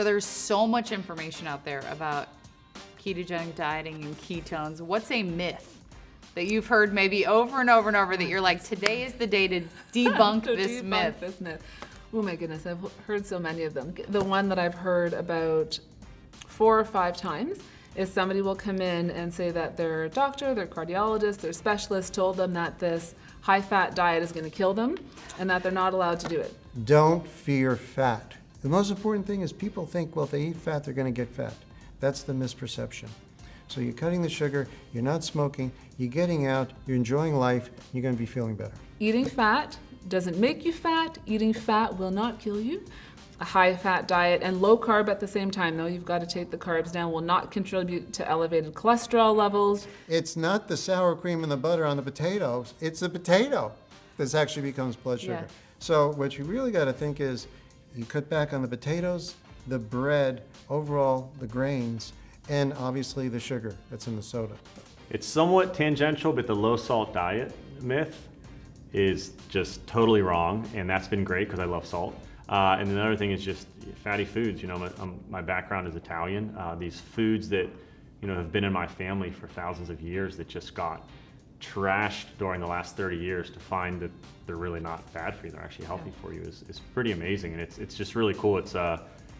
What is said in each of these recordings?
So there's so much information out there about ketogenic dieting and ketones. What's a myth that you've heard maybe over and over and over that you're like, today is the day to debunk this myth? Oh my goodness, I've heard so many of them. The one that I've heard about 4 or 5 times is somebody will come in and say that their doctor, their cardiologist, their specialist told them that this high-fat diet is going to kill them and that they're not allowed to do it. Don't fear fat. The most important thing is people think, well, if they eat fat, they're going to get fat. That's the misperception. So you're cutting the sugar, you're not smoking, you're getting out, you're enjoying life, you're going to be feeling better. Eating fat doesn't make you fat. Eating fat will not kill you. A high-fat diet and low carb at the same time, though, you've got to take the carbs down, will not contribute to elevated cholesterol levels. It's not the sour cream and the butter on the potatoes, it's the potato that actually becomes blood sugar. Yeah. So what you really got to think is, you cut back on the potatoes, the bread, overall the grains, and obviously the sugar that's in the soda. It's somewhat tangential, but the low salt diet myth is just totally wrong, and that's been great because I love salt. And another thing is just fatty foods. You know, my background is Italian. These foods that, you know, have been in my family for thousands of years that just got trashed during the last 30 years to find that they're really not bad for you, they're actually healthy for you is pretty amazing, and it's just really cool. It's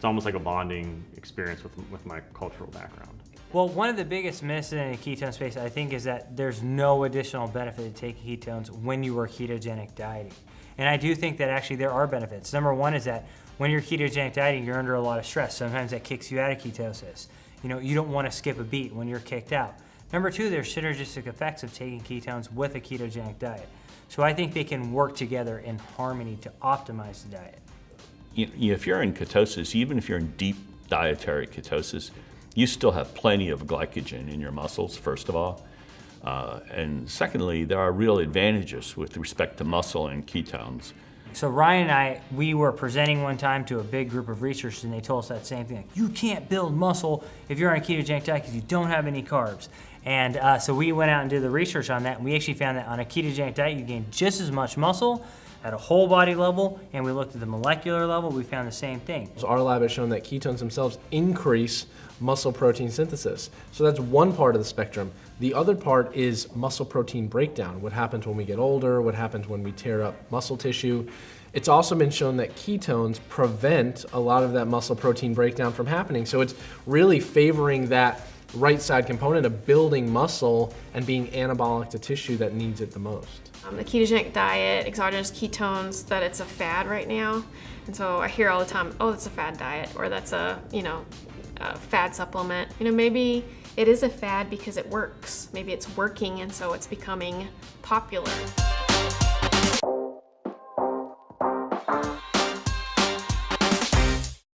almost like a bonding experience with my cultural background. Well, one of the biggest myths in the ketone space, I think, is that there's no additional benefit to taking ketones when you are ketogenic dieting. And I do think that actually there are benefits. Number one is that when you're ketogenic dieting, you're under a lot of stress. Sometimes that kicks you out of ketosis. You know, you don't want to skip a beat when you're kicked out. Number two, there's synergistic effects of taking ketones with a ketogenic diet. So I think they can work together in harmony to optimize the diet. If you're in ketosis, even if you're in deep dietary ketosis, you still have plenty of glycogen in your muscles, first of all. And secondly, there are real advantages with respect to muscle and ketones. So Ryan and I, we were presenting one time to a big group of researchers, and they told us that same thing. Like, you can't build muscle if you're on a ketogenic diet because you don't have any carbs. And so we went out and did the research on that, and we actually found that on a ketogenic diet, you gain just as much muscle at a whole body level, and we looked at the molecular level, we found the same thing. So our lab has shown that ketones themselves increase muscle protein synthesis. So that's one part of the spectrum. The other part is muscle protein breakdown, what happens when we get older, what happens when we tear up muscle tissue. It's also been shown that ketones prevent a lot of that muscle protein breakdown from happening. So it's really favoring that right side component of building muscle and being anabolic to tissue that needs it the most. The ketogenic diet, exogenous ketones, that it's a fad right now. And so I hear all the time, oh, that's a fad diet, or that's a fad supplement. Maybe it is a fad because it works. Maybe it's working and so it's becoming popular.